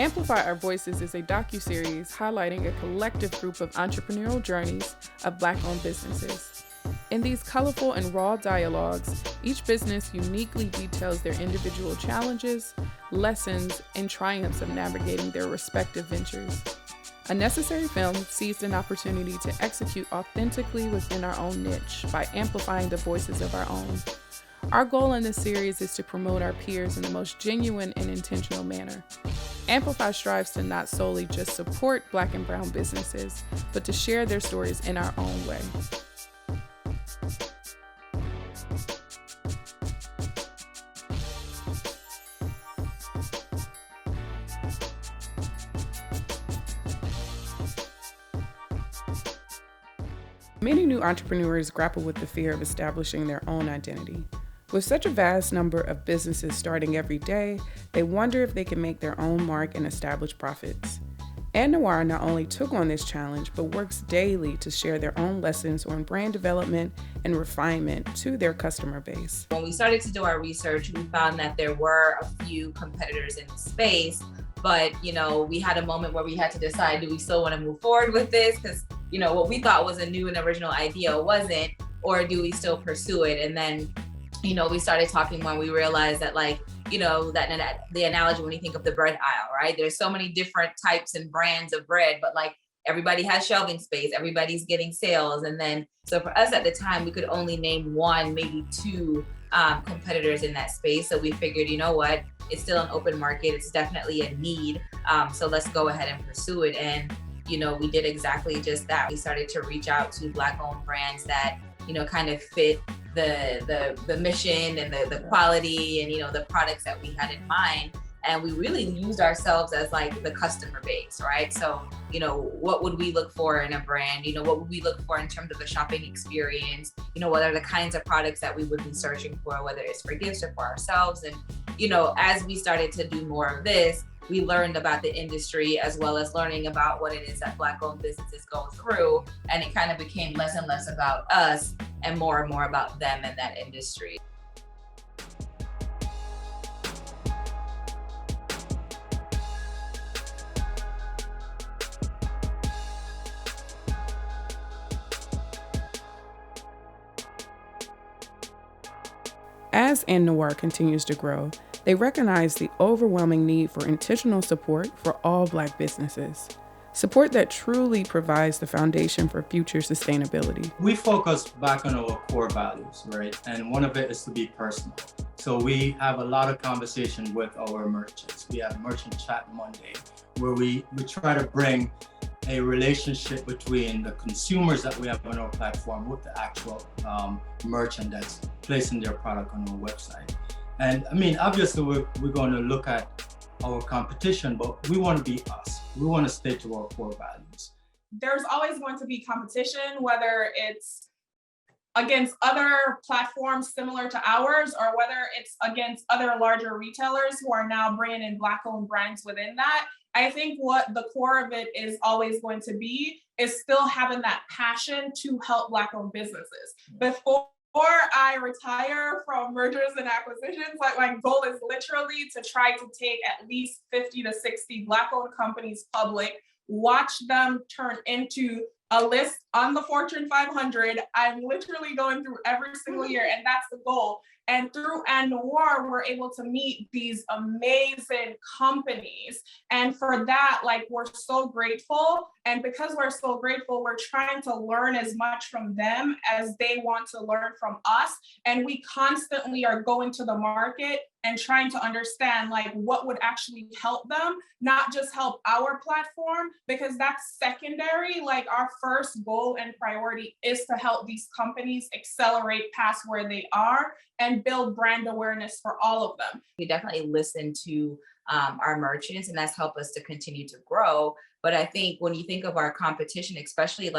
Amplify Our Voices is a docuseries highlighting a collective group of entrepreneurial journeys of Black-owned businesses. In these colorful and raw dialogues, each business uniquely details their individual challenges, lessons, and triumphs of navigating their respective ventures. A Necessary Film seized an opportunity to execute authentically within our own niche by amplifying the voices of our own. Our goal in this series is to promote our peers in the most genuine and intentional manner. Amplify strives to not solely just support Black and brown businesses, but to share their stories in our own way. Many new entrepreneurs grapple with the fear of establishing their own identity. With such a vast number of businesses starting every day, they wonder if they can make their own mark and establish profits. AndNoire not only took on this challenge, but works daily to share their own lessons on brand development and refinement to their customer base. When we started to do our research, we found that there were a few competitors in the space, but we had a moment where we had to decide, do we still want to move forward with this? Because what we thought was a new and original idea wasn't, or do we still pursue it? And then we started talking when we realized that that the analogy when you think of the bread aisle, right? There's so many different types and brands of bread, but everybody has shelving space, everybody's getting sales. And then, so for us at the time, we could only name one, maybe two competitors in that space. So we figured, it's still an open market. It's definitely a need. So let's go ahead and pursue it. And, we did exactly just that. We started to reach out to Black-owned brands that, kind of fit the mission and the quality and, the products that we had in mind. And we really used ourselves as the customer base, right? So, what would we look for in a brand? What would we look for in terms of the shopping experience? What are the kinds of products that we would be searching for, whether it's for gifts or for ourselves? And, as we started to do more of this, we learned about the industry as well as learning about what it is that Black-owned businesses go through. And it kind of became less and less about us and more about them and that industry. As AndNoire continues to grow, they recognize the overwhelming need for intentional support for all Black businesses. Support that truly provides the foundation for future sustainability. We focus back on our core values, right? And one of it is to be personal. So we have a lot of conversation with our merchants. We have Merchant Chat Monday, where we try to bring a relationship between the consumers that we have on our platform with the actual merchant that's placing their product on our website. And obviously we're going to look at our competition, but we want to be us. We want to stay to our core values. There's always going to be competition, whether it's against other platforms similar to ours, or whether it's against other larger retailers who are now bringing in Black-owned brands within that. I think what the core of it is always going to be is still having that passion to help Black-owned businesses. Before I retire from mergers and acquisitions, my goal is literally to try to take at least 50 to 60 Black-owned companies public, watch them turn into a list on the Fortune 500. I'm literally going through every single year, and that's the goal. And through AndNoire, we're able to meet these amazing companies. And for that, we're so grateful. And because we're so grateful, we're trying to learn as much from them as they want to learn from us. And we constantly are going to the market and trying to understand what would actually help them, not just help our platform, because that's secondary. Our first goal and priority is to help these companies accelerate past where they are and build brand awareness for all of them. We definitely listen to our merchants, and that's helped us to continue to grow. But I think when you think of our competition, especially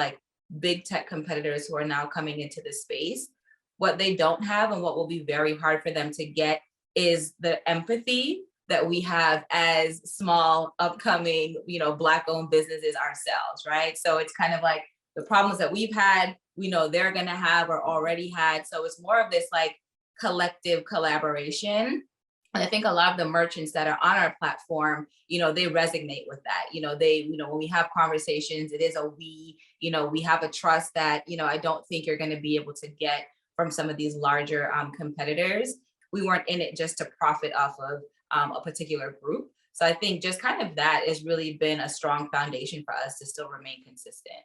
big tech competitors who are now coming into the space, what they don't have and what will be very hard for them to get is the empathy that we have as small, upcoming, Black-owned businesses ourselves, right? So it's kind of the problems that we've had, we know they're gonna have or already had. So it's more of this collective collaboration And I think a lot of the merchants that are on our platform, they resonate with that. When we have conversations, it is a we have a trust that, I don't think you're going to be able to get from some of these larger competitors. We weren't in it just to profit off of a particular group. So I think just kind of that has really been a strong foundation for us to still remain consistent.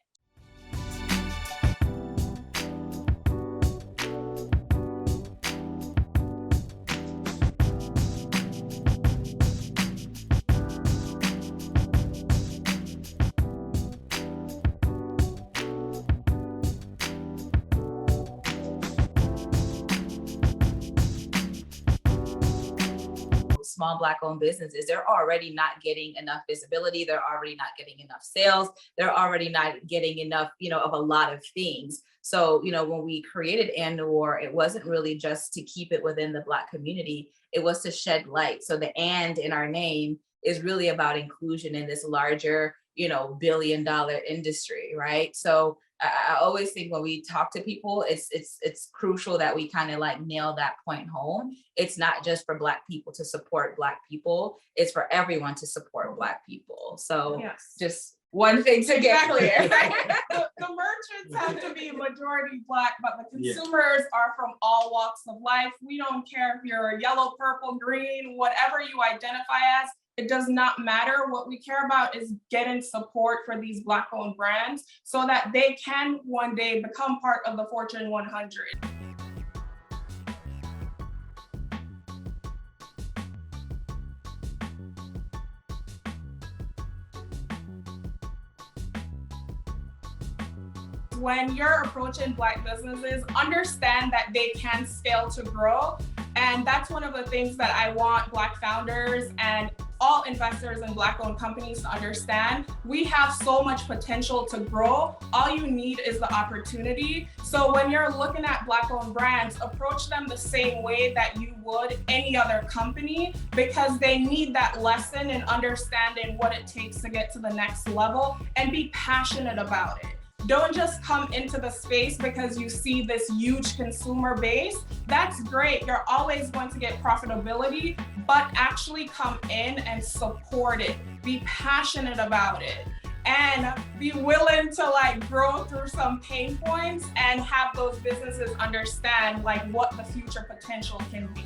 Small Black-owned businesses, they're already not getting enough visibility. They're already not getting enough sales. They're already not getting enough, of a lot of things. So, when we created AndNoire, it wasn't really just to keep it within the Black community. It was to shed light. So the "and" in our name is really about inclusion in this larger, billion-dollar industry, right? So I always think when we talk to people, it's crucial that we kind of like nail that point home. It's not just for Black people to support Black people. It's for everyone to support Black people. So just one thing to get clear. The merchants have to be majority Black, but the consumers are from all walks of life. We don't care if you're yellow, purple, green, whatever you identify as. It does not matter. What we care about is getting support for these Black-owned brands so that they can one day become part of the Fortune 100. When you're approaching Black businesses, understand that they can scale to grow. And that's one of the things that I want Black founders and all investors in Black-owned companies to understand. We have so much potential to grow. All you need is the opportunity. So when you're looking at Black-owned brands, approach them the same way that you would any other company, because they need that lesson in understanding what it takes to get to the next level, and be passionate about it. Don't just come into the space because you see this huge consumer base. That's great. You're always going to get profitability, but actually come in and support it. Be passionate about it and be willing to grow through some pain points and have those businesses understand what the future potential can be.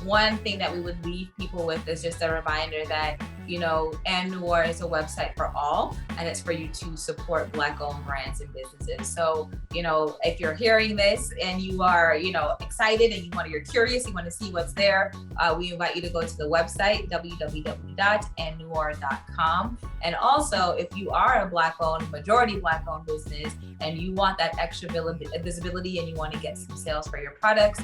One thing that we would leave people with is just a reminder that, AndNoire is a website for all, and it's for you to support Black-owned brands and businesses. So, if you're hearing this and you are, excited and you're curious, you want to see what's there, we invite you to go to the website, www.andnoire.com. And also, if you are a Black-owned, majority Black-owned business, and you want that extra visibility and you want to get some sales for your products,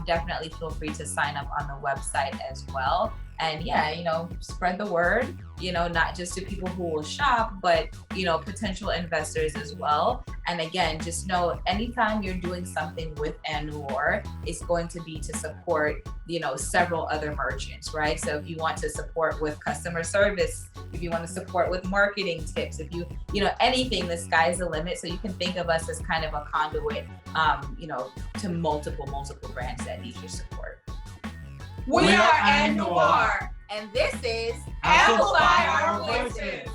definitely feel free to sign up on the website as well. And spread the word, not just to people who will shop, but, potential investors as well. And again, just know anytime you're doing something with AndNoire, it's going to be to support, several other merchants, right? So if you want to support with customer service, if you want to support with marketing tips, if you, anything, the sky's the limit. So you can think of us as kind of a conduit, to multiple brands that need your support. We are AndNoire, and this is Amplify Our Voices.